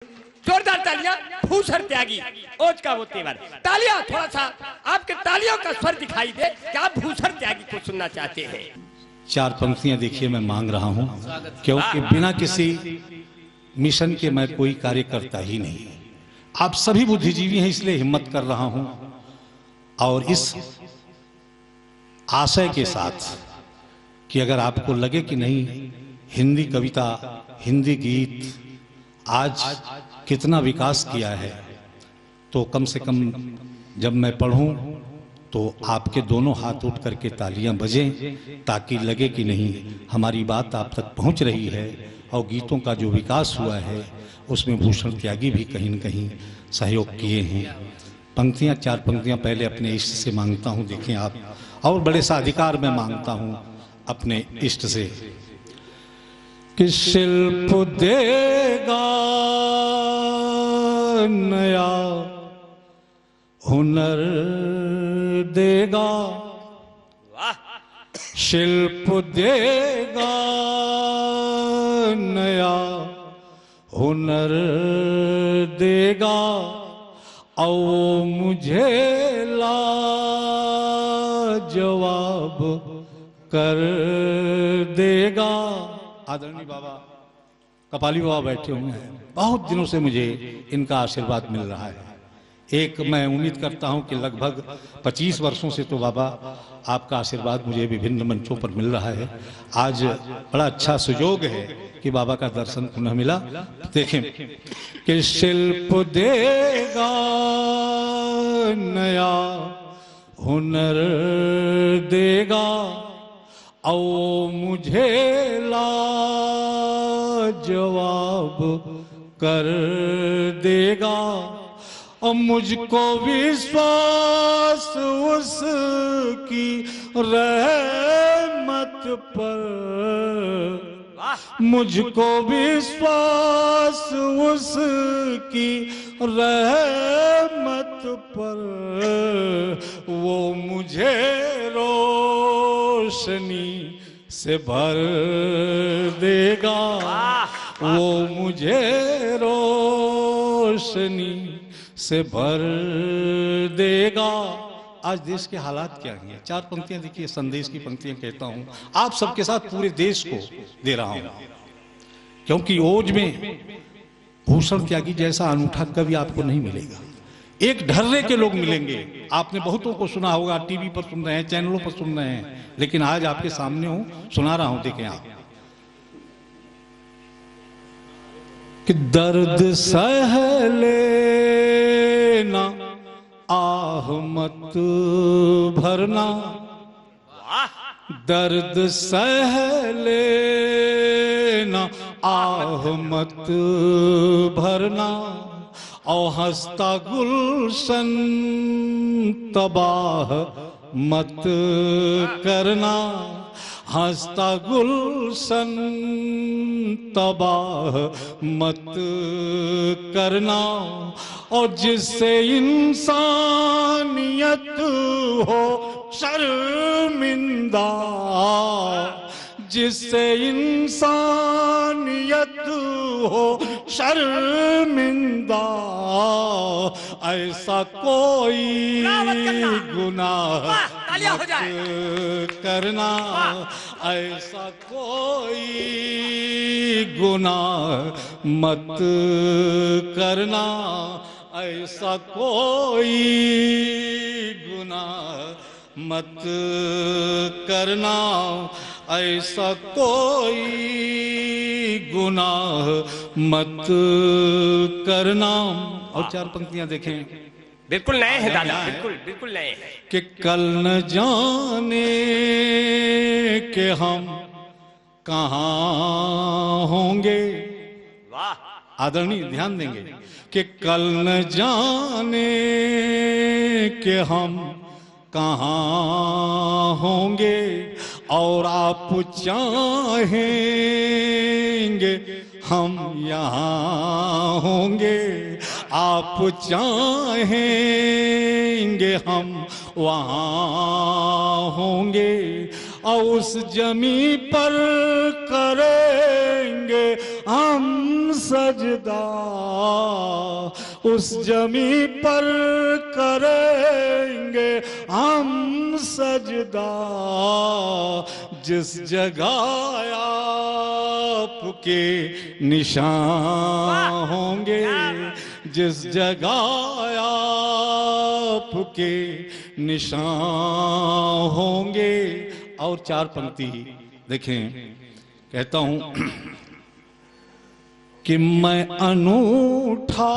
जोरदार तालियां भूषण त्यागी ओज का वो तेवर। तालियां थोड़ा सा आपके तालियों का स्वर दिखाई दे कि आप भूषण त्यागी को सुनना चाहते हैं। चार पंक्तियां देखिए मैं मांग रहा हूं, क्योंकि बिना किसी मिशन के मैं कोई कार्य करता ही नहीं। आप सभी बुद्धिजीवी हैं, इसलिए हिम्मत कर रहा हूं और इस आशय के साथ कि अगर आपको लगे कि नहीं हिंदी कविता, हिंदी गीत आज कितना विकास किया है, तो कम से कम जब मैं पढ़ूं तो आपके दोनों हाथ उठ करके तालियां बजें, ताकि लगे कि नहीं हमारी बात आप तक पहुंच रही है और गीतों का जो विकास हुआ है उसमें भूषण त्यागी भी कहीं न कहीं सहयोग किए हैं। पंक्तियां, चार पंक्तियां पहले अपने इष्ट से मांगता हूं, देखें आप, और बड़े सा अधिकार मैं मांगता हूं अपने इष्ट से कि शिल्प देगा नया, हुनर देगा, शिल्प देगा नया, हुनर देगा और मुझे लाजवाब कर देगा। आदरणीय बाबा कपाली बाबा बैठे हुए हैं, बहुत दिनों से मुझे इनका आशीर्वाद मिल रहा है। एक मैं उम्मीद करता हूं कि लगभग 25 वर्षों से तो बाबा आपका आशीर्वाद मुझे विभिन्न मंचों पर मिल रहा है। आज बड़ा अच्छा सुयोग है कि बाबा का दर्शन पुनः मिला। देखें कि शिल्प देगा नया, हुनर देगा और मुझे लाजवाब कर देगा और मुझको विश्वास उसकी रहमत पर, मुझको विश्वास उसकी रहमत पर, वो मुझे रोशनी से भर देगा, वो मुझे रोशनी से भर देगा। आज देश के हालात क्या हैं? चार पंक्तियां देखिए, संदेश की पंक्तियां कहता हूं, आप सबके साथ पूरे देश को दे रहा हूं, क्योंकि ओज में भूषण त्यागी जैसा अनूठा कवि आपको नहीं मिलेगा। एक ढर्रे के लोग मिलेंगे, आपने बहुतों को सुना होगा, टीवी पर सुन रहे हैं, चैनलों पर सुन रहे हैं, लेकिन आज आपके सामने हूं, सुना रहा हूं। देखें आप कि दर्द सह लेना, आह मत भरना, दर्द सह लेना, आह मत भरना और हंसता गुलशन तबाह मत करना, हंसता गुलशन तबाह मत करना और जिससे इंसानियत हो शर्मिंदा, जिससे इंसानियत हो शर्मिंदा, ऐसा कोई गुनाह मत करना, ऐसा कोई गुनाह मत करना, ऐसा कोई गुनाह मत करना, ऐसा कोई गुनाह मत करना। और चार पंक्तियां देखें, बिल्कुल नए हैं दादा, बिल्कुल बिल्कुल नए हैं। कि कल न जाने कि हम कहाँ होंगे, वाह आदरणीय ध्यान देंगे कि कल न जाने कि हम कहाँ होंगे और आप चाहेंगे हम यहाँ होंगे, आप चाहेंगे हम वहाँ होंगे और उस जमी पर करेंगे हम सजदा उस जमी पर करेंगे हम सजदा जिस जगह आपके निशान होंगे, जिस जगह आपके निशान होंगे। और 4 पंक्ति देखें, कहता हूं कि मैं अनूठा,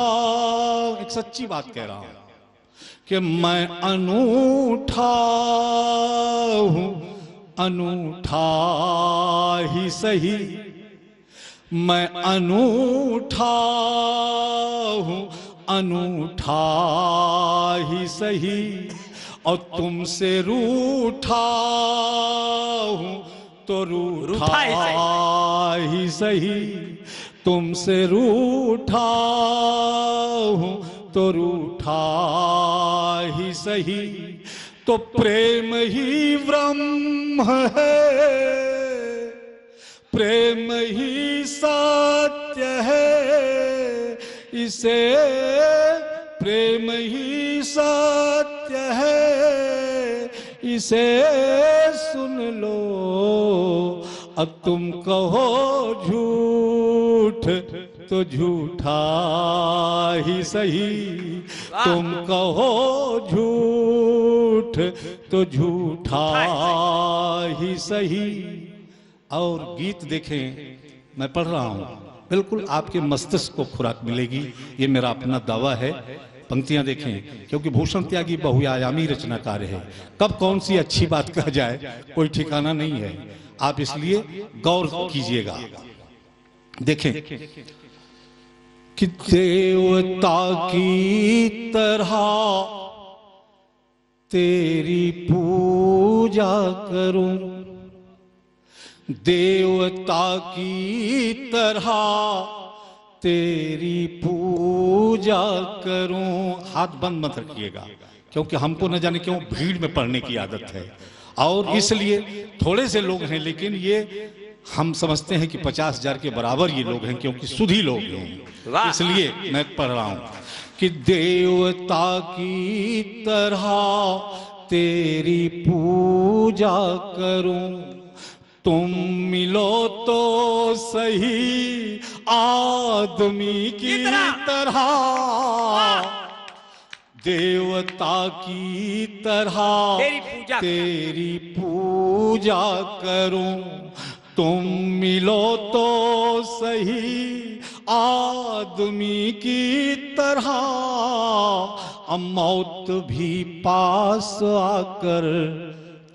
एक सच्ची बात कह रहा हूं कि मैं अनूठा हूं, अनूठा ही सही, मैं अनूठा हूं, अनूठा ही सही, और तुमसे रूठा हूं तो रूठा ही सही, तुमसे रूठा हूं तो रूठा ही सही। तो प्रेम ही ब्रह्म है, प्रेम ही सत्य है, इसे प्रेम ही सत्य है, इसे सुन लो। अब तुम कहो झूठ तो झूठा ही सही, तुम कहो झूठ तो झूठा ही सही। और गीत देखें, मैं पढ़ रहा हूं, बिल्कुल आपके मस्तिष्क को खुराक मिलेगी, ये मेरा अपना दावा है। पंक्तियां देखें, क्योंकि भूषण त्यागी बहुआयामी रचनाकार है, कब कौन सी अच्छी बात कह जाए कोई ठिकाना नहीं है, आप इसलिए गौर कीजिएगा। देखें कि देवता की तरह तेरी पूजा करूं, देवता की तरह तेरी पूजा करूं। हाथ बंद मत रखिएगा, क्योंकि हमको न जाने क्यों भीड़ में पढ़ने की आदत है, और इसलिए थोड़े से लोग हैं, लेकिन ये हम समझते हैं कि 50,000 के बराबर ये लोग हैं, क्योंकि सुधी लोग हैं, इसलिए मैं पढ़ रहा हूं कि देवता की तरह तेरी पूजा करूं, तुम मिलो तो सही आदमी की तरह, देवता की तरह तेरी पूजा करूं, तुम मिलो तो सही आदमी की तरह, मौत भी पास आकर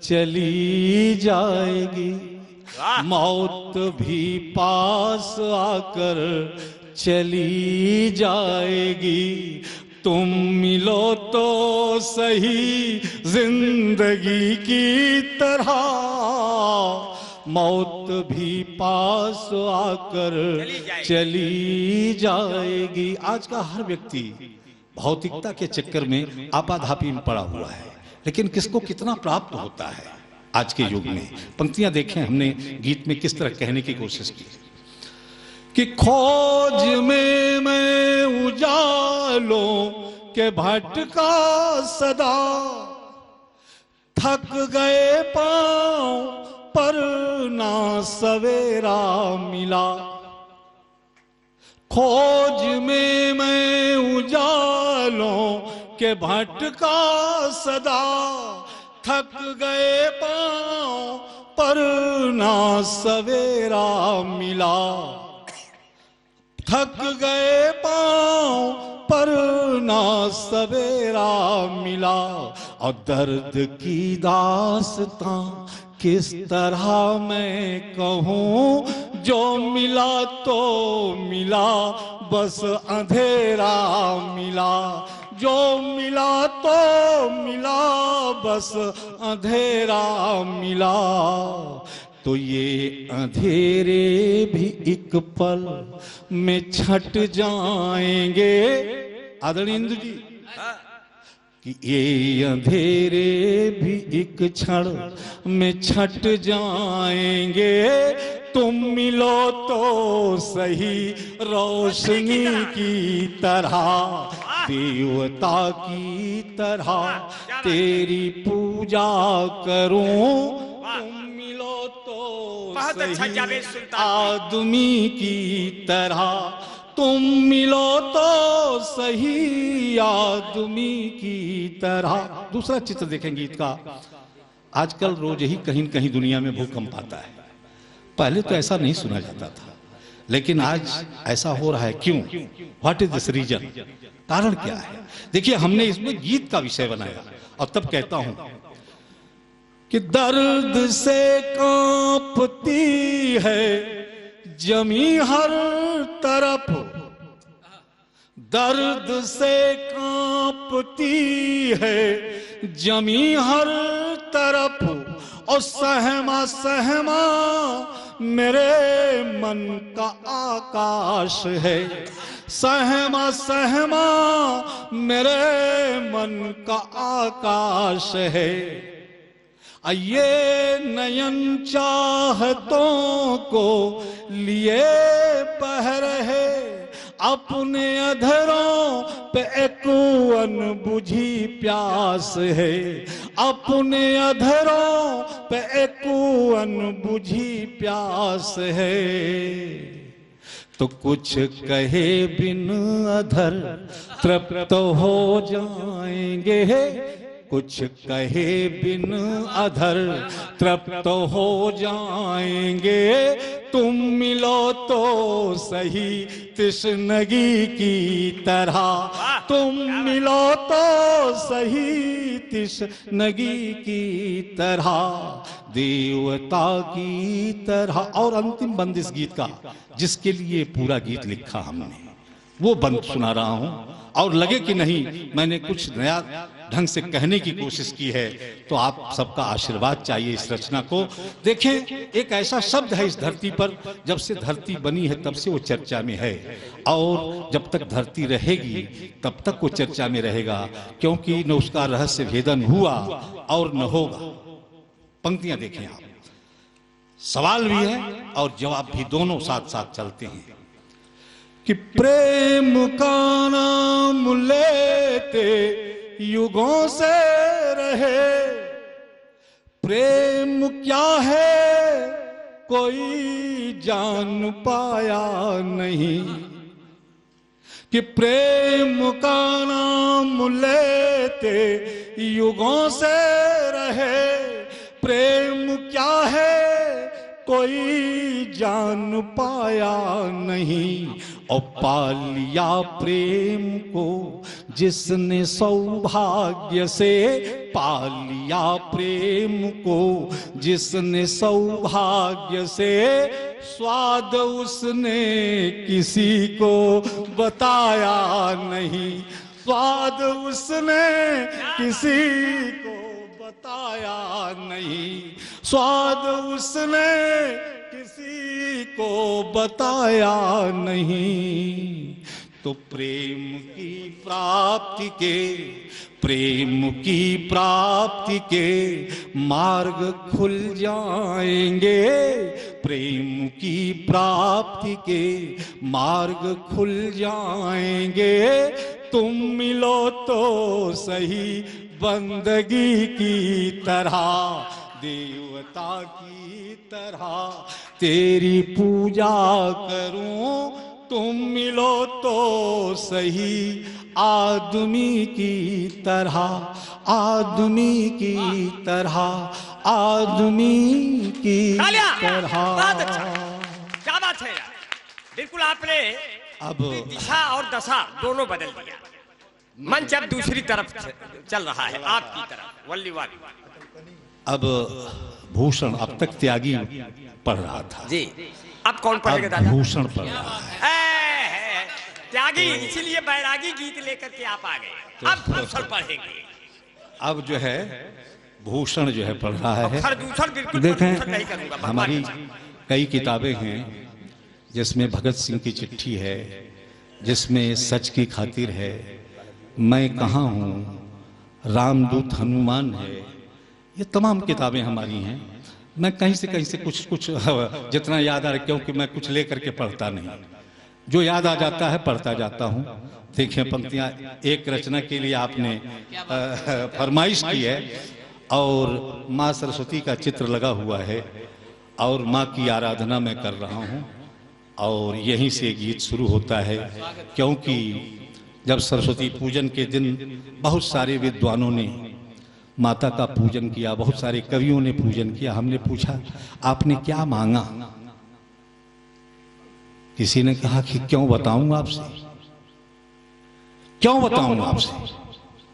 चली जाएगी, मौत भी पास आकर चली जाएगी, तुम मिलो तो सही जिंदगी की तरह, मौत भी पास आकर चली जाएगी। आज का हर व्यक्ति भौतिकता के चक्कर में आपाधापी में पड़ा हुआ है, लेकिन किसको कितना प्राप्त होता है आज के युग में। पंक्तियां देखें हमने गीत में किस तरह कहने की कोशिश की कि खोज में मैं उजालों के भटका सदा, थक गए पांव पर ना सवेरा मिला, खोज में मैं उजालों के भटका सदा, थक गए पांव पर ना सवेरा मिला, थक गए पांव पर ना सवेरा मिला, और दर्द की दास्तां किस तरह मैं कहूँ, जो मिला तो मिला बस अंधेरा मिला, जो मिला तो मिला बस अंधेरा मिला, तो ये अंधेरे भी एक पल में छट जाएंगे। आदरणीय इंदु जी कि ये अंधेरे भी एक क्षण में छट जाएंगे, तुम मिलो तो सही रोशनी की तरह, देवता की तरह तेरी पूजा करूं। तुम मिलो तो सही आदमी की तरह, तुम मिलो तो सही आदमी की तरह। दूसरा चित्र देखें गीत का। आजकल रोज ही कहीं न कहीं दुनिया में भूकंप आता है। पहले तो ऐसा नहीं सुना जाता था, लेकिन आज ऐसा हो रहा है। क्यों? What is this reason? कारण क्या है? देखिए, हमने इसमें गीत का विषय बनाया और तब कहता हूं कि दर्द से कांपती है जमी हर तरफ, दर्द से कांपती है जमी हर तरफ, और सहमा सहमा मेरे मन का आकाश है, सहमा सहमा मेरे मन का आकाश है। ये नयन चाहतों को लिए बह रहे, अपने अधरों पे एक अनबुझी प्यास है, अपने अधरों पे एक अनबुझी प्यास है। तो कुछ कहे बिन अधर तृप्त हो जाएंगे, कुछ कहे बिन अधर तृप्त हो जाएंगे। तुम मिलो तो सही तृष्णगी की तरह, तुम मिलो तो सही तृष्णगी की तरह, देवता की तरह। और अंतिम बंद इस गीत का, जिसके लिए पूरा गीत लिखा हमने, वो बंद सुना रहा हूं। और लगे कि नहीं मैंने कुछ नया ढंग से कहने की कोशिश की है, तो आप सबका आशीर्वाद चाहिए इस रचना को। देखें, एक ऐसा शब्द है इस धरती पर, जब से धरती बनी है तब से वो चर्चा में है, और जब तक धरती रहेगी तब तक वो चर्चा में रहेगा, क्योंकि न उसका रहस्य भेदन हुआ और न होगा। पंक्तियां देखें आप, सवाल भी है और जवाब भी, दोनों साथ साथ चलते हैं कि प्रेम का नाम लेते युगों से रहे, प्रेम क्या है कोई जान पाया नहीं, कि प्रेम का नाम लेते युगों से रहे, प्रेम क्या है कोई जान पाया नहीं। और पा लिया प्रेम को जिसने सौभाग्य से, पा लिया प्रेम को जिसने सौभाग्य से, स्वाद उसने किसी को बताया नहीं, स्वाद उसने किसी को बताया नहीं, स्वाद उसने किसी को बताया नहीं। तो प्रेम की प्राप्ति के, प्रेम की प्राप्ति के मार्ग खुल जाएंगे, प्रेम की प्राप्ति के मार्ग खुल जाएंगे। तुम मिलो तो सही बंदगी की तरह, देवता की तरह तेरी पूजा करूं। तुम मिलो तो सही आदमी की तरह, आदमी की तरह, आदमी की तरह। क्या बात है यार, बिल्कुल आपने अब दिशा और दशा दोनों बदल दिया। मंच अब दूसरी तरफ चल रहा है, आपकी तरफ, वल्लीवाल। अब भूषण अब तक त्यागी पढ़ रहा था जी, अब कौन पढ़ेगा अब दादा? भूषण पढ़ रहा है। त्यागी, इसीलिए बैरागी गीत लेकर के आप आ गए। अब भूषण पढ़ेंगे। अब जो है भूषण जो है पढ़ रहा है। खरदूषण बिल्कुल देखें, प्रदूषण नहीं करूंगा, भगवान हमारी की कई किताबें हैं जिसमें भगत सिंह की चिट्ठी है, जिसमें सच की खातिर है, मैं कहाँ हूँ, रामदूत हनुमान है, ये तमाम किताबें हमारी हैं। मैं कहीं से कुछ कुछ जितना याद आ रहा, क्योंकि मैं कुछ लेकर के पढ़ता नहीं, जो याद आ जाता है पढ़ता जाता हूँ। देखिए पंक्तियाँ, एक रचना के लिए आपने फरमाइश की है और माँ सरस्वती का चित्र लगा हुआ है और माँ की आराधना मैं कर रहा हूँ और यहीं से गीत शुरू होता है। क्योंकि जब सरस्वती पूजन के दिन बहुत सारे विद्वानों ने माता का पूजन किया, बहुत सारे कवियों ने पूजन किया। हमने पूछा आपने क्या मांगा? किसी ने कहा कि क्यों बताऊं आपसे, क्यों बताऊं आपसे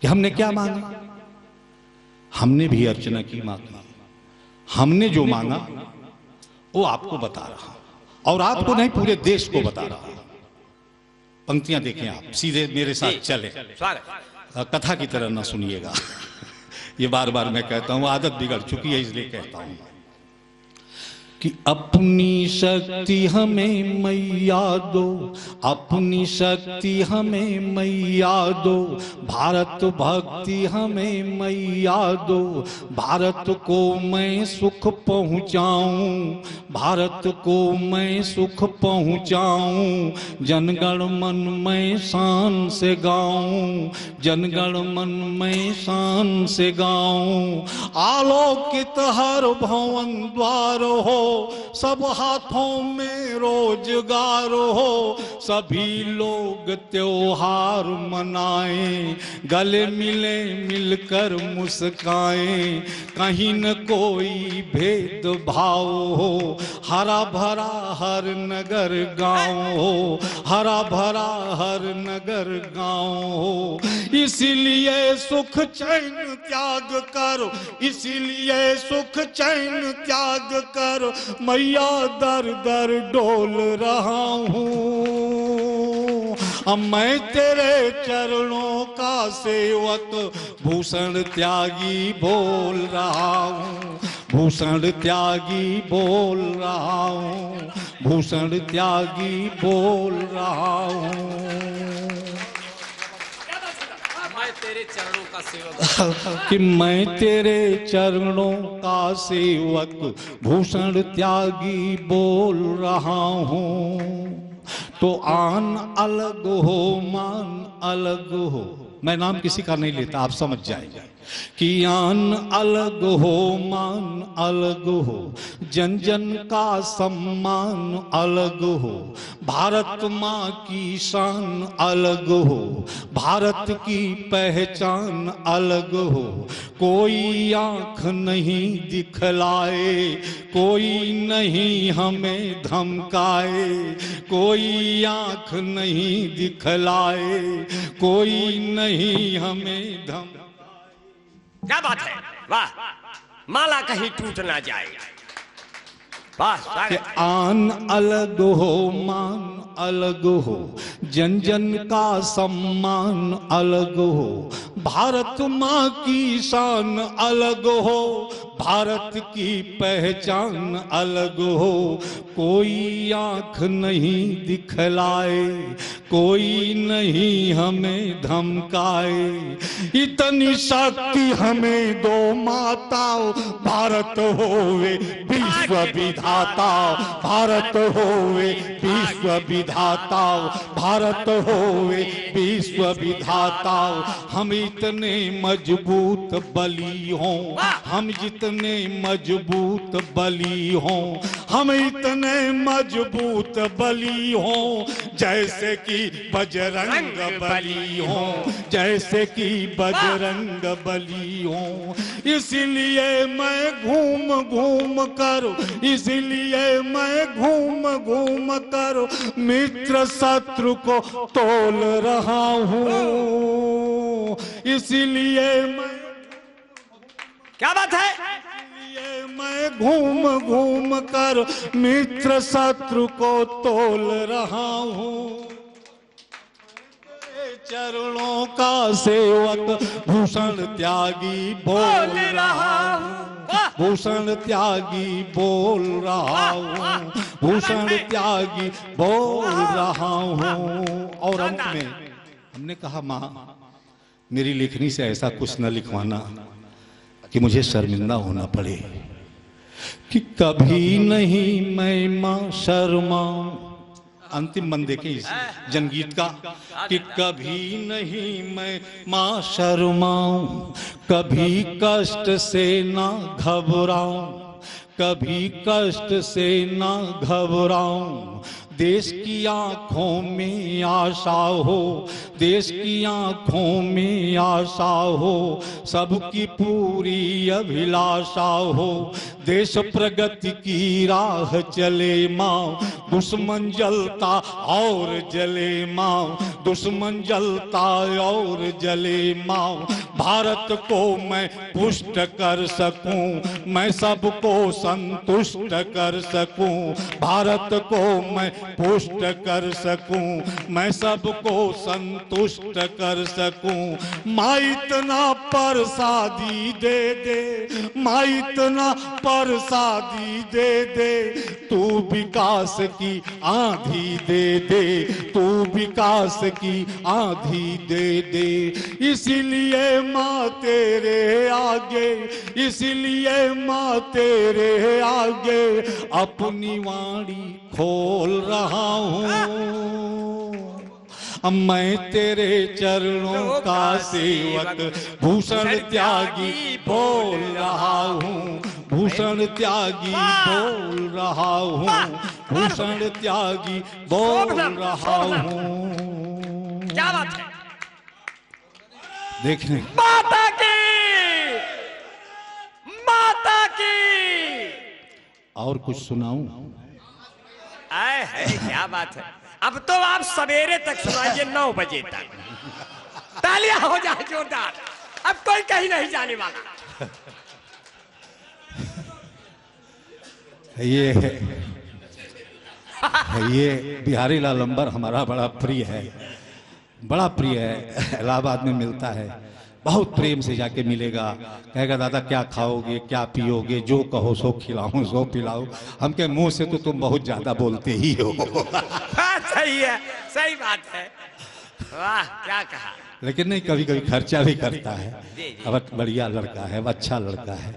कि हमने क्या मांगा। हमने भी अर्चना की मां की, हमने जो मांगा वो आपको बता रहा हूं और आपको नहीं पूरे देश को बता रहा हूं। पंक्तियां देखें आप, सीधे मेरे साथ चले, कथा की तरह ना सुनिएगा। ये बार बार मैं कहता हूं, आदत बिगड़ चुकी है इसलिए कहता हूं कि अपनी शक्ति हमें मैया दो, अपनी शक्ति हमें मैया दो, भारत भक्ति हमें मैया दो, भारत को मैं सुख पहुँचाऊं, भारत को मैं सुख पहुँचाऊं, जनगण मन में शान से गाऊं, जनगण मन में शान से गाऊं। आलोकित हर भवन द्वार हो, सब हाथों में रोजगार हो, सभी लोग त्योहार मनाएं, गले मिले मिलकर मुस्काएं, कहीं न कोई भेदभाव हो, हरा भरा हर नगर गांव हो, हरा भरा हर नगर गांव हो। इसीलिए सुख चैन त्याग कर, इसीलिए सुख चैन त्याग कर, मैया दर दर डोल रहा हूँ। अब मैं तेरे चरणों का सेवक, भूषण त्यागी बोल रहा हूँ, भूषण त्यागी बोल रहा हूँ, भूषण त्यागी बोल रहा हूँ। तेरे चरणों का सेवक कि मैं तेरे चरणों का सेवक, भूषण त्यागी बोल रहा हूँ। तो आन अलग हो मान अलग हो, मैं नाम किसी का नहीं लेता, आप समझ जाएंगे कि आन अलग हो मान अलग हो, जन जन का सम्मान अलग हो, भारत माँ की शान अलग हो, भारत की पहचान अलग हो। कोई आंख नहीं दिखलाए, कोई नहीं हमें धमकाए, कोई आंख नहीं दिखलाए, कोई नहीं हमें धमकाए। क्या बात है, वाह, माला कहीं टूट ना जाए। वाह, आन अलग हो मान अलग हो, जन जन का सम्मान अलग हो, भारत माँ की शान अलग हो, भारत की पहचान अलग हो। कोई आंख नहीं दिखलाए, कोई नहीं हमें धमकाए, इतनी शक्ति हमें दो माताओं, भारत होवे विश्व विधाता, भारत होवे विश्व विधाता, भारत होवे विश्व विधाता। हम इतने मजबूत बली हों, हम जितने मजबूत बली हों, हम इतने मजबूत बली हों, जैसे कि बजरंग बली हों, जैसे कि बजरंग बली हों। इसलिए मैं घूम घूम कर, इसलिए मैं घूम घूम कर मित्र शत्रु को तोल रहा हूँ। इसलिए मैं, क्या बात है, इसलिए मैं घूम घूम कर मित्र शत्रु को तोल रहा हूँ। चरणों का सेवक भूषण त्यागी बोल रहा हूँ, भूषण त्यागी बोल रहा हूँ, भूषण त्यागी बोल रहा हूँ। और अंत में हमने कहा माँ मेरी लिखनी से ऐसा कुछ न लिखवाना कि मुझे शर्मिंदा होना पड़े, कि कभी नहीं मैं मां शर्माऊं, अंतिम बंदे के इस जनगीत का, कि कभी नहीं मैं मां शर्माऊं, कभी कष्ट से ना घबराऊं, कभी कष्ट से ना घबराऊं, देश की आंखों में आशा हो, देश की आंखों में आशा हो, सबकी पूरी अभिलाषा हो, देश प्रगति की राह चले माँ, दुश्मन जलता और जले माँ, दुश्मन जलता और जले माँ, भारत को मैं पुष्ट कर सकूं, मैं सबको संतुष्ट कर सकूं, भारत को मैं पुष्ट कर सकूं, मैं सबको संतुष्ट कर सकूं, माँ इतना प्रसादी दे दे, माँ इतना प्रसादी दे दे, तू विकास की आंधी दे दे, तू विकास की आंधी दे दे, इसीलिए माँ तेरे आगे, इसीलिए माँ तेरे आगे अपनी वाणी खोल रहा हूँ, मैं तेरे चरणों का सेवक भूषण त्यागी बोल रहा हूँ, भूषण त्यागी बोल रहा हूँ, भूषण त्यागी बोल रहा हूँ। क्या बात है? देखने माता की, माता की। और कुछ सुनाऊं? आए है, क्या बात है। अब तो आप सवेरे तक सुनाइए 9 बजे तक। तालियां हो जाए जोरदार, अब कोई कहीं नहीं जाने वाला। ये बिहारी लाल अंबर हमारा बड़ा प्रिय है, बड़ा प्रिय है, इलाहाबाद में मिलता है, बहुत प्रेम से जाके मिलेगा, कहेगा दादा क्या खाओगे क्या पियोगे, जो कहो सो खिलाऊं सो पिलाऊं, हमके मुंह से तो तुम बहुत ज्यादा बोलते ही हो। सही है, सही बात है, वाह क्या कहा। लेकिन नहीं, कभी कभी खर्चा भी करता है, अब बढ़िया लड़का है, अच्छा लड़का है,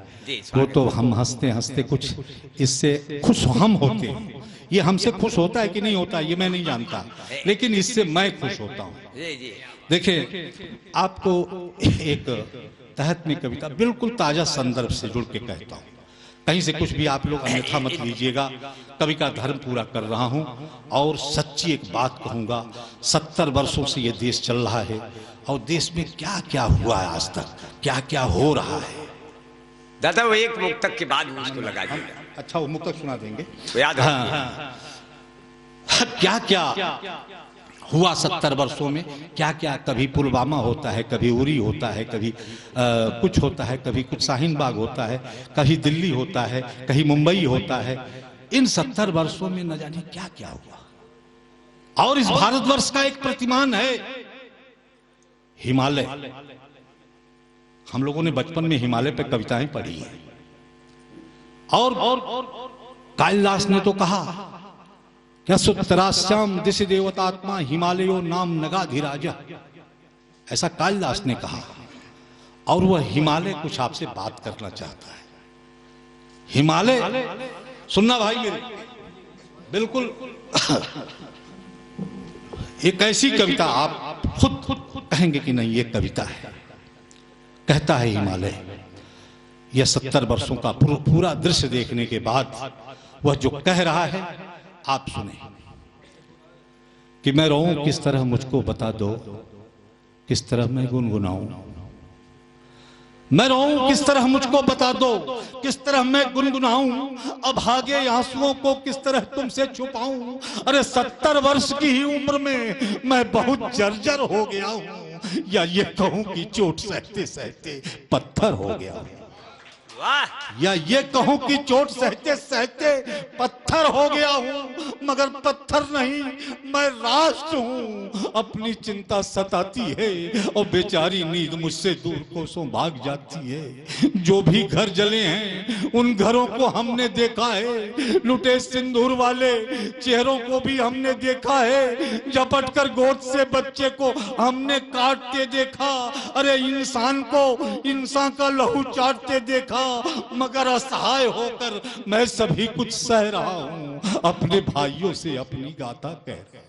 वो तो हम हंसते हंसते कुछ इससे खुश हम होते हैं, ये हमसे खुश होता है कि नहीं होता ये मैं नहीं जानता, लेकिन इससे मैं खुश होता हूँ। देखिए आपको एक तहत में कविता बिल्कुल ताजा संदर्भ से जुड़ के कहता हूँ, कहीं से कुछ भी आप लोग अन्यथा मत लीजिएगा, कवि का धर्म पूरा कर रहा हूँ और सच्ची एक बात कहूंगा, 70 वर्षों से ये देश चल रहा है और देश में क्या क्या हुआ है आज तक, क्या क्या हो रहा है। दादा वो एक मुक्तक के बाद उसको लगा दिया। अच्छा वो मुक्तक सुना देंगे, याद हाँ, क्या क्या हुआ 70 वर्षों में, क्या क्या, कभी पुलवामा होता है, कभी उरी होता है, कभी कुछ होता है, कभी कुछ शाहीन बाग होता है, कभी दिल्ली होता है, कहीं मुंबई होता है, इन 70 वर्षों में न जाने क्या क्या हुआ। और इस भारतवर्ष का एक प्रतिमान है हिमालय, हम लोगों ने बचपन में हिमालय पे कविताएं पढ़ी है, और कालिदास ने तो कहा यशोत्तराश्याम दिशि देवतात्मा हिमालयो नाम नगाधिराजा, ऐसा कालिदास ने कहा। और वह हिमालय कुछ आपसे बात करना चाहता है। हिमालय सुनना भाई मेरे, बिल्कुल एक ऐसी कविता आप खुद कहेंगे कि नहीं ये कविता है। कहता है हिमालय, यह 70 वर्षों का पूरा दृश्य देखने के बाद वह जो कह रहा है आप सुने, कि मैं रोऊं किस तरह मुझको बता दो, किस तरह मैं गुनगुनाऊं, मैं रोऊं किस तरह मुझको बता दो, किस तरह मैं गुनगुनाऊं, अब भागे आंसुओं को किस तरह तुमसे छुपाऊं, अरे 70 वर्ष की ही उम्र में मैं बहुत जर्जर हो गया हूं, या ये कहूं कि चोट सहते सहते पत्थर हो गया हूं, या ये कहूं कि चोट सहते सहते पत्थर हो गया हूं, मगर पत्थर नहीं, मैं राष्ट्र हूँ। अपनी चिंता सताती है और बेचारी नींद मुझसे दूर कोसों भाग जाती है। जो भी घर जले हैं उन घरों को हमने देखा है, लुटे सिंदूर वाले चेहरों को भी हमने देखा है, झपट कर गोद से बच्चे को हमने काटते देखा। अरे इंसान को इंसान का लहू चाटते देखा, मगर असहाय होकर मैं सभी कुछ सह रहा हूं। अपने भाइयों से अपनी गाथा कह रहा हूं,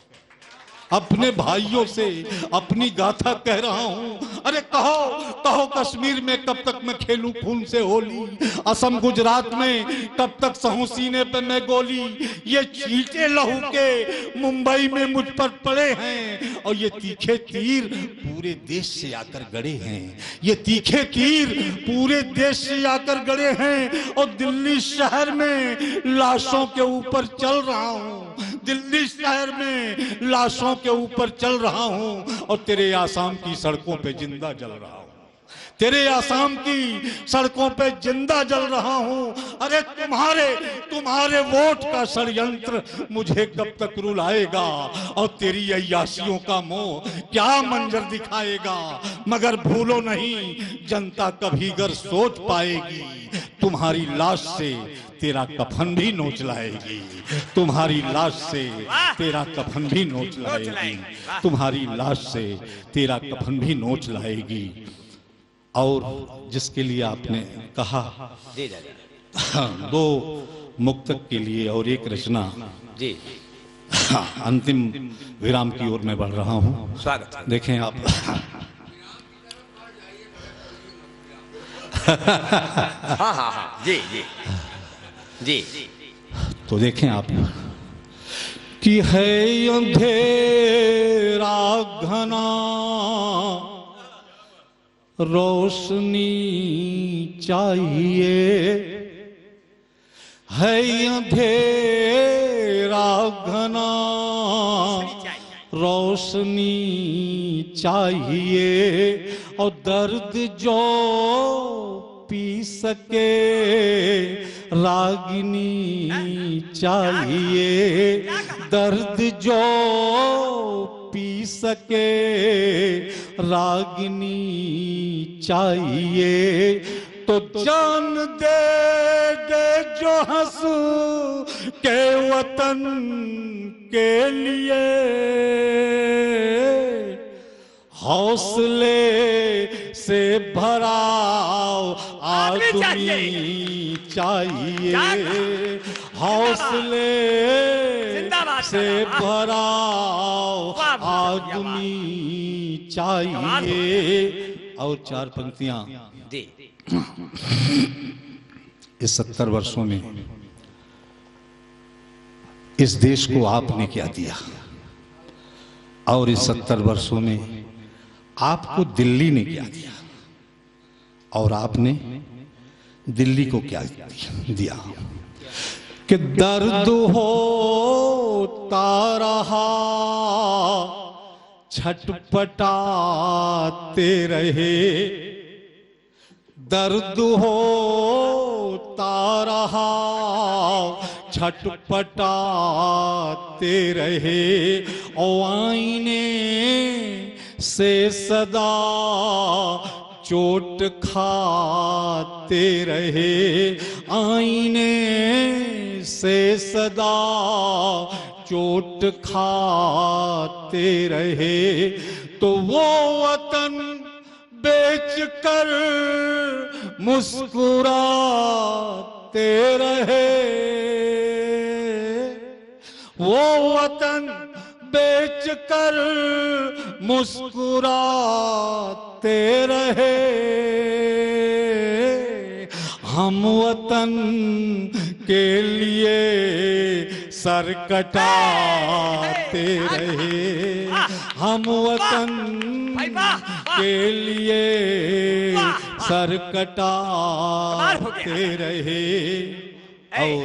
अपने भाइयों से अपनी गाथा कह रहा हूं। अरे कहो कहो कश्मीर में कब तक मैं खेलूं खून से होली, असम गुजरात में कब तक सहूं सीने पे मैं गोली। ये चीटे लहू के मुंबई में मुझ पर पड़े हैं और ये तीखे तीर पूरे देश से आकर गड़े हैं। ये तीखे तीर पूरे देश से आकर गड़े हैं और दिल्ली शहर में लाशों के ऊपर चल रहा हूं, दिल्ली शहर में लाशों के ऊपर चल रहा हूं और तेरे आसाम की सड़कों पे जिंदा जल रहा हूं, तेरे आसाम की सड़कों पे जिंदा जल रहा हूं। अरे तुम्हारे वोट का षड्यंत्र मुझे कब तक रुलाएगा और तेरी अय्यासियों का मोह क्या मंजर दिखाएगा। मगर भूलो नहीं, जनता कभी गर सोच पाएगी, तुम्हारी लाश से तेरा कफन भी नोच लाएगी, तुम्हारी लाश से तेरा कफन भी नोच लाएगी, तुम्हारी लाश से तेरा कफन भी नोच लाएगी। और जिसके लिए आपने कहा, दो मुक्तक के लिए और एक रचना जी, अंतिम विराम की ओर मैं बढ़ रहा हूं। स्वागत। देखें आप हाँ हाँ हाँ जी जी जी। तो देखें आप कि है अंधेरा घना रोशनी चाहिए, है अंधेरा घना रोशनी चाहिए और दर्द जो पी सके रागिनी चाहिए, दर्द जो पी सके रागिनी चाहिए। तो जान दे दे जो हंस के वतन के लिए, हौसले से भरा आदमी चाहिए, हौसले से भरा आदमी चाहिए। और चार पंक्तियां। इस 70 वर्षों में इस देश को आपने क्या दिया, और इस 70 वर्षों में आपको दिल्ली ने क्या दिया, और आपने दिल्ली को क्या दिया। कि दर्द होता रहा छटपटाते रहे, दर्द होता रहा छटपटाते रहे, और आईने से सदा चोट खाते रहे, आईने से सदा चोट खाते रहे। तो वो वतन बेच कर मुस्कुराते रहे, वो वतन बेच कर मुस्कुराते रहे। हम वतन के लिए सर कटाते रहे, हम वतन के लिए सर कटाते रहे। और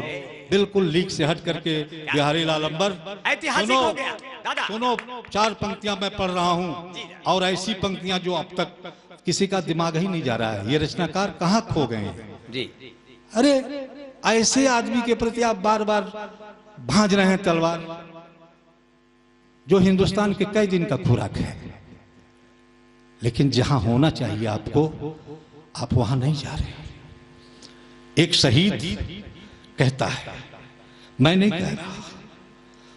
बिल्कुल लीक से हट करके बिहारी लाल अंबर, ऐतिहासिक हो गया दादा। सुनो, चार पंक्तियां मैं पढ़ रहा हूं, और ऐसी पंक्तियां जो अब तक किसी का दिमाग ही नहीं जा रहा है। ये रचनाकार कहाँ खो गए हैं जी। अरे ऐसे आदमी के प्रति आप बार बार भांज रहे हैं तलवार, जो हिंदुस्तान के कई दिन का खुराक है, लेकिन जहां होना चाहिए आपको, आप वहां नहीं जा रहे। एक शहीद कहता है, मैं नहीं कह रहा,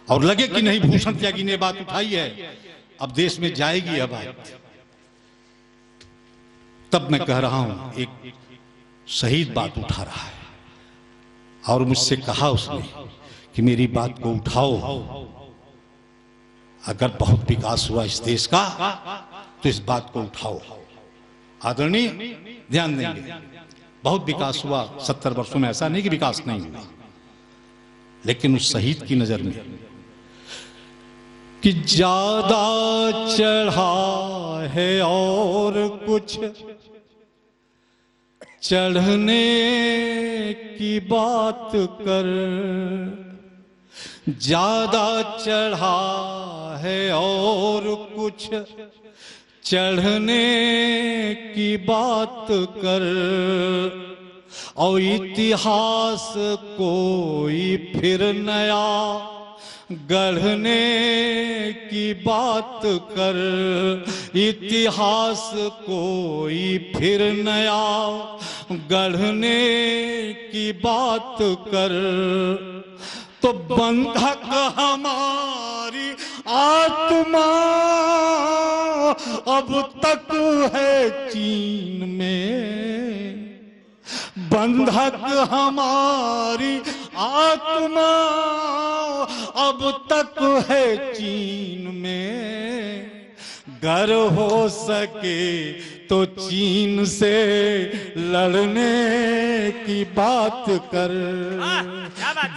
और लगे कि नहीं भूषण त्यागी ने बात उठाई है, अब देश में जाएगी यह बात, तब मैं कह रहा हूं एक शहीद बात उठा रहा है, और मुझसे कहा उसने कि मेरी बात को उठाओ, अगर बहुत विकास हुआ इस देश का तो इस बात को उठाओ। आदरणीय ध्यान देंगे, बहुत विकास हुआ 70 वर्षों में, ऐसा नहीं कि विकास नहीं हुआ, लेकिन उस शहीद की नजर में कि ज्यादा चढ़ा है और कुछ चढ़ने की बात कर, ज्यादा चढ़ा है और कुछ चढ़ने की बात कर, और इतिहास कोई फिर नया गढ़ने की बात कर, इतिहास कोई फिर नया गढ़ने की बात कर, तो बंधक हमारी आत्मा अब तक है चीन में, बंधक हमारी आत्मा अब तक है चीन में, गर हो सके तो चीन से लड़ने की बात कर,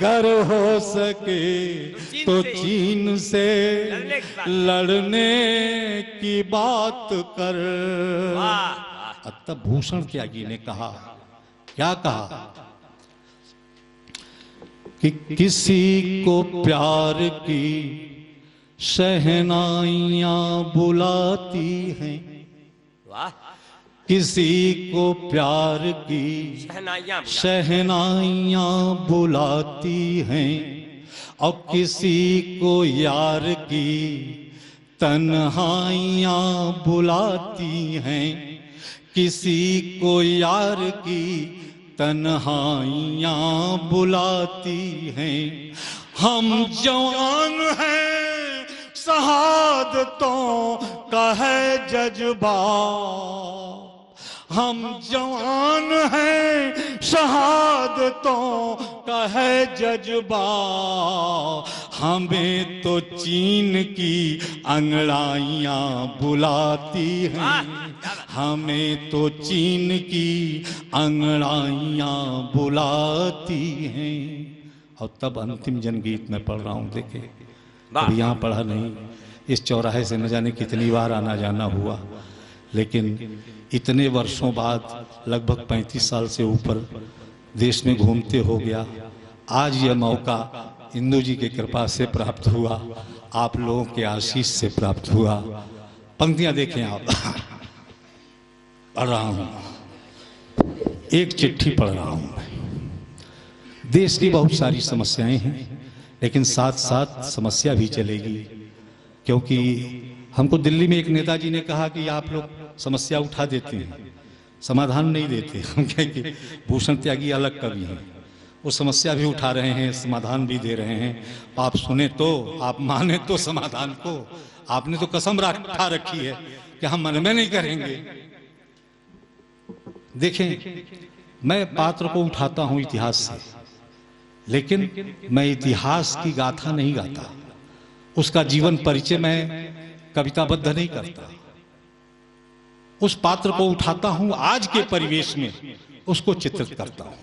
गर हो सके तो चीन से लड़ने की बात कर। तब भूषण त्यागी ने कहा, क्या कहा कि किसी को प्यार की शहनाइयां बुलाती हैं, किसी को प्यार की शहनाइयां बुलाती हैं, और किसी को यार की तन्हाइयां बुलाती हैं, किसी को यार की तन्हाइयां बुलाती हैं। हम जवान हैं, शहादतों का है जज्बा, हम जवान हैं, शहादतों का है जज्बा, हमें तो चीन की अंगड़ाइयां बुलाती हैं, हमें तो चीन की अंगड़ाइयां बुलाती हैं। और तब अंतिम जनगीत में पढ़ रहा हूं, देखे अब यहाँ पढ़ा नहीं, इस चौराहे से न जाने कितनी बार आना जाना हुआ, लेकिन इतने वर्षों बाद लगभग 35 साल से ऊपर देश में घूमते हो गया, आज यह मौका इंदू जी की कृपा से प्राप्त हुआ, आप लोगों के आशीष से प्राप्त हुआ। पंक्तियां देखें आप, पढ़ रहा हूं, एक चिट्ठी पढ़ रहा हूं। देश की बहुत सारी समस्याएं हैं, लेकिन साथ साथ समस्या भी चलेगी, क्योंकि हमको दिल्ली में एक नेताजी ने कहा कि आप लोग समस्या उठा देते हैं, समाधान नहीं देते। हम कहेंगे भूषण त्यागी अलग कवि हैं, वो समस्या भी उठा रहे हैं, समाधान भी दे रहे हैं। आप सुने तो, आप माने तो समाधान को। आपने तो कसम उठा रखी है कि हम मन में नहीं करेंगे। देखें, मैं पात्र को उठाता हूं इतिहास से, लेकिन मैं इतिहास की गाथा नहीं गाता, उसका जीवन परिचय मैं कविताबद्ध नहीं करता। उस पात्र को उठाता हूं, आज के परिवेश में उसको चित्रित करता हूं।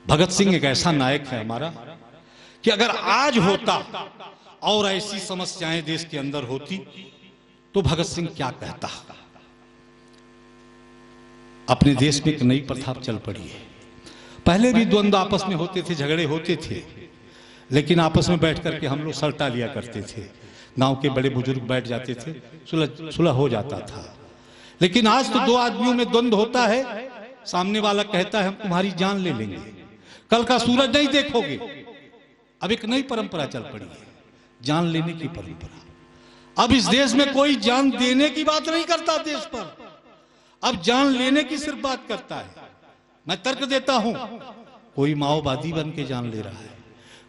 भगत सिंह एक ऐसा नायक है हमारा कि अगर आज होता और ऐसी समस्याएं देश के अंदर होती तो भगत सिंह क्या कहता। अपने देश में एक नई प्रथा चल पड़ी है। पहले भी द्वंद्व आपस में होते थे, झगड़े होते थे, लेकिन आपस में बैठ करके हम लोग सल्टा लिया करते थे। गांव के बड़े बुजुर्ग बैठ जाते थे, सुलह हो जाता था। लेकिन आज तो दो आदमियों में द्वंद्व होता है, सामने वाला कहता है हम तुम्हारी जान ले लेंगे, कल का सूरज नहीं देखोगे। अब एक नई परंपरा चल पड़ी है, जान लेने की परंपरा। अब इस देश में कोई जान देने की बात नहीं करता देश पर, अब जान लेने की सिर्फ बात करता है। मैं तर्क देता हूं, कोई माओवादी बन के जान ले रहा है,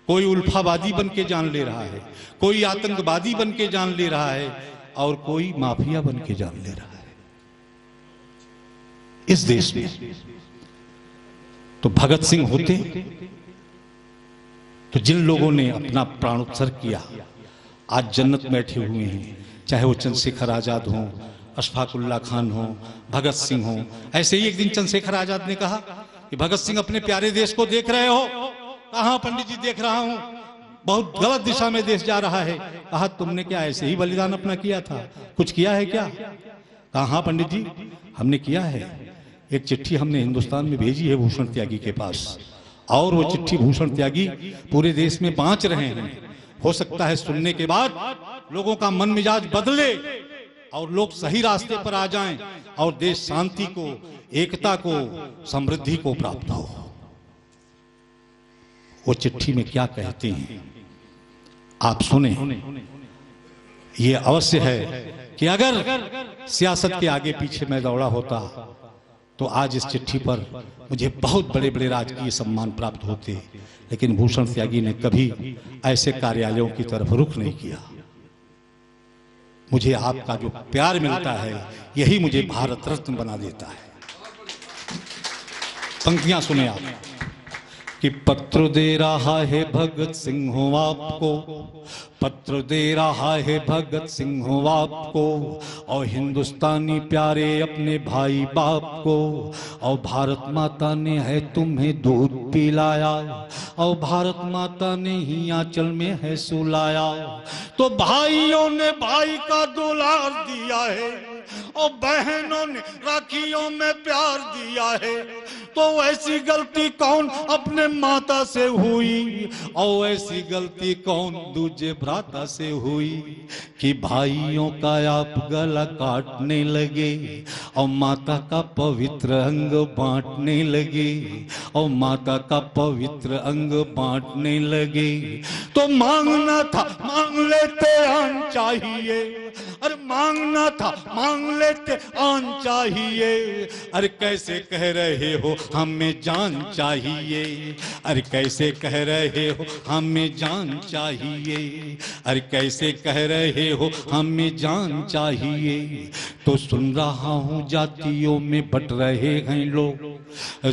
कोई उल्फावादी बन के जान ले रहा है, कोई आतंकवादी बन के जान ले रहा है, और कोई माफिया बन के जान ले रहा है इस देश में। तो भगत सिंह होते तो जिन लोगों ने अपना प्राणोत्सर्ग किया आज जन्नत में बैठे हुए हैं, चाहे वो चंद्रशेखर आजाद हो, अशफाकुल्ला खान हो, भगत सिंह हो। ऐसे ही एक दिन चंद्रशेखर आजाद ने कहा कि भगत सिंह अपने प्यारे देश को देख रहे हो? कहां पंडित जी देख रहा हूं, बहुत गलत दिशा में देश जा रहा है। कहा तुमने क्या ऐसे ही बलिदान अपना किया था, कुछ किया है क्या? कहा हाँ पंडित जी हमने किया है। एक चिट्ठी हमने हिंदुस्तान में भेजी है भूषण त्यागी के पास, और वो चिट्ठी भूषण त्यागी पूरे देश में बांट रहे हैं। हो सकता है सुनने के बाद लोगों का मन मिजाज बदले और लोग सही रास्ते पर आ जाएं और देश शांति को, एकता को, समृद्धि को प्राप्त हो। वो चिट्ठी में क्या कहते हैं आप सुने। ये अवश्य है कि अगर सियासत के आगे पीछे मैं दौड़ा होता तो आज इस चिट्ठी पर मुझे बहुत बड़े बड़े राजकीय सम्मान प्राप्त होते, लेकिन भूषण त्यागी ने कभी ऐसे कार्यालयों की तरफ रुख नहीं किया। मुझे आपका जो प्यार मिलता है यही मुझे भारत रत्न बना देता है। पंक्तियां सुने आप कि पत्र दे रहा है भगत सिंह आपको, पत्र दे रहा है भगत सिंह आपको, और हिंदुस्तानी प्यारे अपने भाई बाप को, और भारत माता ने है तुम्हें दूध पिलाया, और भारत माता ने ही आंचल में है सुलाया। तो भाइयों ने भाई का दुलार दिया है, और बहनों ने राखियों में प्यार दिया है। तो ऐसी गलती कौन अपने माता से हुई, और ऐसी गलती कौन दूजे भ्राता से हुई, कि भाइयों का आप गला काटने लगे और माता का पवित्र अंग बांटने लगे, और माता का पवित्र अंग बांटने लगे। तो मांगना था मांग लेते आन चाहिए, अरे मांगना था मांग लेते आन चाहिए। अरे कैसे कह रहे हो हमें जान चाहिए, अरे कैसे कह रहे हो हमें जान चाहिए, अरे कैसे कह रहे हो हमें जान चाहिए। तो सुन रहा हूँ जातियों में बट रहे हैं लोग,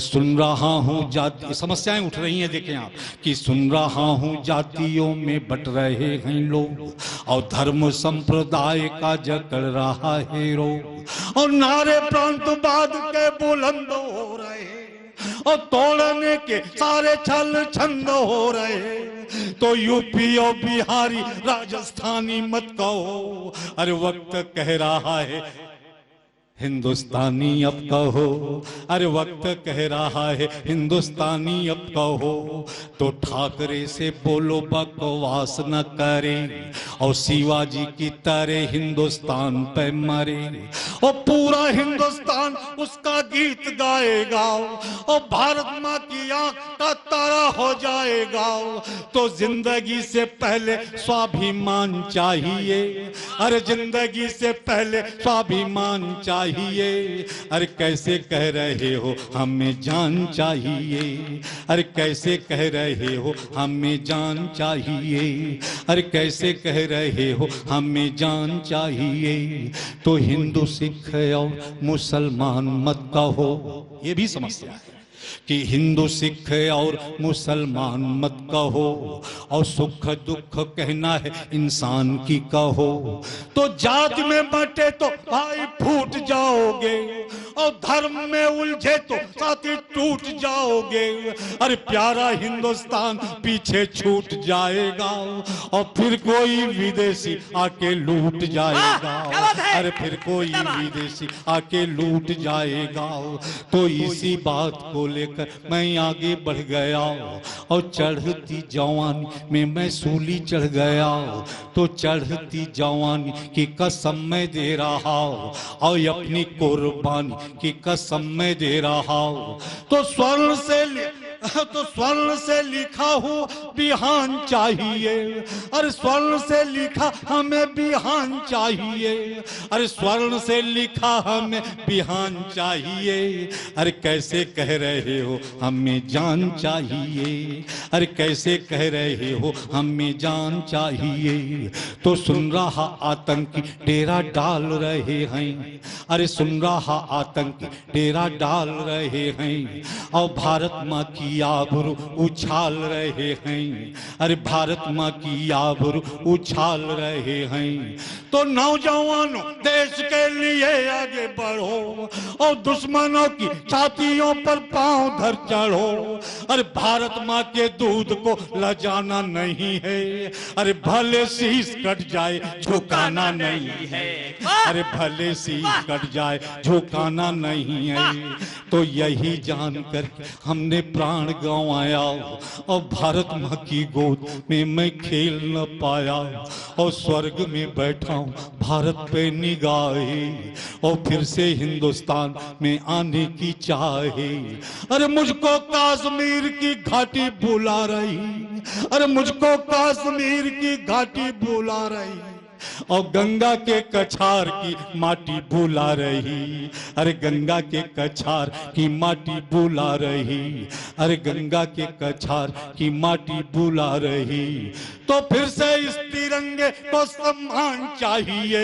सुन रहा हूँ जाति, समस्याएं उठ रही हैं देखें आप, कि सुन रहा हूँ जातियों में बट रहे हैं लोग, और धर्म संप्रदाय का जकड़ रहा है रोग, और नारे प्रांतवाद के बुलंद हो रहे, और तोड़ने के सारे छल छंद हो रहे। तो यूपी और बिहारी राजस्थानी मत कहो, अरे वक्त कह रहा है हिंदुस्तानी अब कहो, अरे वक्त कह रहा है हिंदुस्तानी अब कहो। तो ठाकरे से बोलो बकवास न करे, और शिवाजी की तरह हिंदुस्तान पे मरे, और पूरा हिंदुस्तान उसका गीत गाएगा, और भारत माँ की आंख का तारा हो जाएगा। तो जिंदगी से पहले स्वाभिमान चाहिए, अरे जिंदगी से पहले स्वाभिमान चाहिए। अरे कैसे कह रहे हो हमें जान चाहिए, अरे कैसे कह रहे हो हमें जान चाहिए, अरे कैसे कह रहे हो हमें जान चाहिए। तो हिंदू सिख और मुसलमान मत कहो, ये भी समस्या है कि हिंदू सिख और मुसलमान मत कहो, और सुख दुख कहना है इंसान की कहो। तो जात में बटे तो भाई फूट जाओगे, और धर्म में उलझे तो साथी टूट जाओगे। अरे प्यारा हिंदुस्तान पीछे छूट जाएगा, और फिर कोई विदेशी आके लूट जाएगा, अरे फिर कोई विदेशी आके लूट जाएगा। तो इसी बात को लेकर मैं आगे बढ़ गया, और चढ़ती जवानी में मैं सूली चढ़ गया। तो चढ़ती जवानी की कसम मैं दे रहा हूँ, और अपनी कुर्बानी की कसम मैं दे रहा हूँ। तो स्वर्ण से तो स्वर्ण से लिखा हो बिहान चाहिए, अरे स्वर्ण से लिखा हमें बिहान चाहिए, अरे स्वर्ण से लिखा हमें बिहान चाहिए, अरे कैसे कह रहे हो हमें जान चाहिए, अरे कैसे कह रहे हो हमें जान चाहिए। तो सुन रहा आतंकी डेरा डाल रहे हैं, अरे सुन रहा आतंकी डेरा डाल रहे हैं, और भारत माँ की आबरू उछाल रहे हैं, अरे भारत माँ की आबरू उछाल रहे हैं। तो नौजवानों देश के लिए आगे बढ़ो और दुश्मनों की छातियों पर पांव धर चढ़ो, अरे भारत माँ के दूध को लजाना नहीं है, अरे भले शीश कट जाए झुकाना नहीं है, अरे भले शीश कट जाए झुकाना नहीं है। तो यही जानकर हमने प्राण गंवाया और भारत माँ की गोद में मैं खेल न पाया, और स्वर्ग में बैठा हूँ भारत पे निगाहे, और फिर से हिंदुस्तान में आने की चाहे। अरे मुझको कश्मीर की घाटी बुला रही, अरे मुझको कश्मीर की घाटी बुला रही, और गंगा के कछार की माटी बुला रही, अरे गंगा के कछार की माटी बुला रही, अरे गंगा के कछार की माटी बुला रही। तो फिर से इस तिरंगे को सम्मान चाहिए,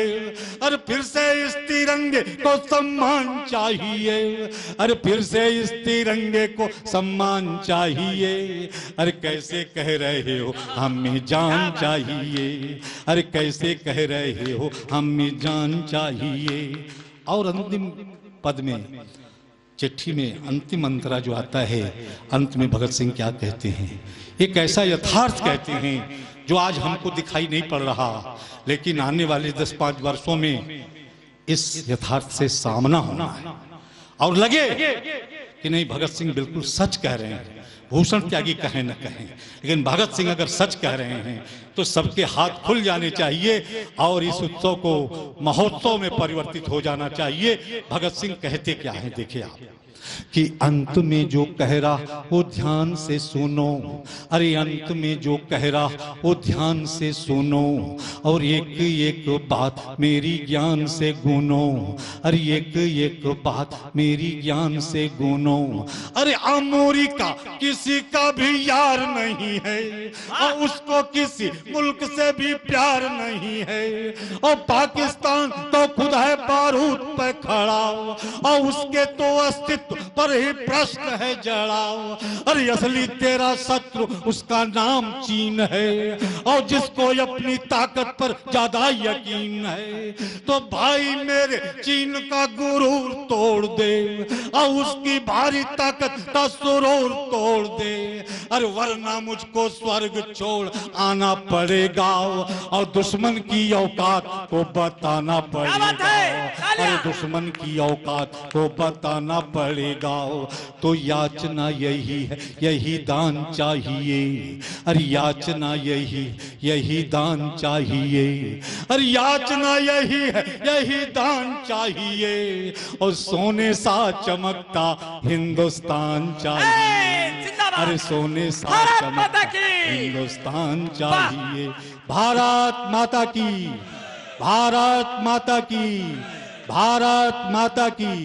अरे फिर से इस तिरंगे को सम्मान चाहिए, अरे फिर से इस तिरंगे को सम्मान चाहिए। अरे कैसे कह रहे हो हमें जान चाहिए, अरे कैसे कह रहे हो हमें जान चाहिए। और अंतिम पद में, चिट्ठी में अंतिम अंतरा जो आता है, अंत में भगत सिंह क्या कहते हैं, एक ऐसा यथार्थ कहते हैं जो आज हमको दिखाई नहीं पड़ रहा, लेकिन आने वाले 10-5 वर्षों में इस यथार्थ से सामना होना है, और लगे कि नहीं भगत सिंह बिल्कुल सच कह रहे हैं। भूषण त्यागी कहें न कहें, लेकिन भगत सिंह अगर सच कह रहे हैं तो सबके हाथ खुल जाने चाहिए और इस उत्सव को महोत्सव में परिवर्तित हो जाना चाहिए। भगत सिंह कहते क्या है, देखिए आप, कि अंत में जो कह रहा वो ध्यान से सुनो, अरे अंत में जो कह रहा वो ध्यान से सुनो, और एक एक बात मेरी ज्ञान से गुनो, अरे एक एक बात मेरी ज्ञान से गुनो। अरे अमेरिका किसी का भी यार नहीं है, और उसको किसी मुल्क से भी प्यार नहीं है, और पाकिस्तान तो खुद है बारूद पे खड़ा, और उसके तो अस्तित्व पर ही प्रश्न है जड़ाओ। अरे असली तेरा शत्रु उसका नाम चीन है, और जिसको अपनी ताकत पर ज्यादा यकीन है, तो भाई मेरे चीन का गुरूर तोड़ दे, और उसकी भारी ताकत का सुरूर तोड़ दे। अरे वरना मुझको स्वर्ग छोड़ आना पड़ेगा, और दुश्मन की औकात को बताना पड़ेगा, अरे दुश्मन की औकात को बताना पड़ेगा। तो याचना यही है, यही दान चाहिए, अरे याचना यही दान चाहिए, अरे याचना यही है, यही दान चाहिए, और सोने सा चमकता हिंदुस्तान चाहिए, अरे सोने सा चमकता हिंदुस्तान चाहिए। भारत माता की, भारत माता की, भारत माता की।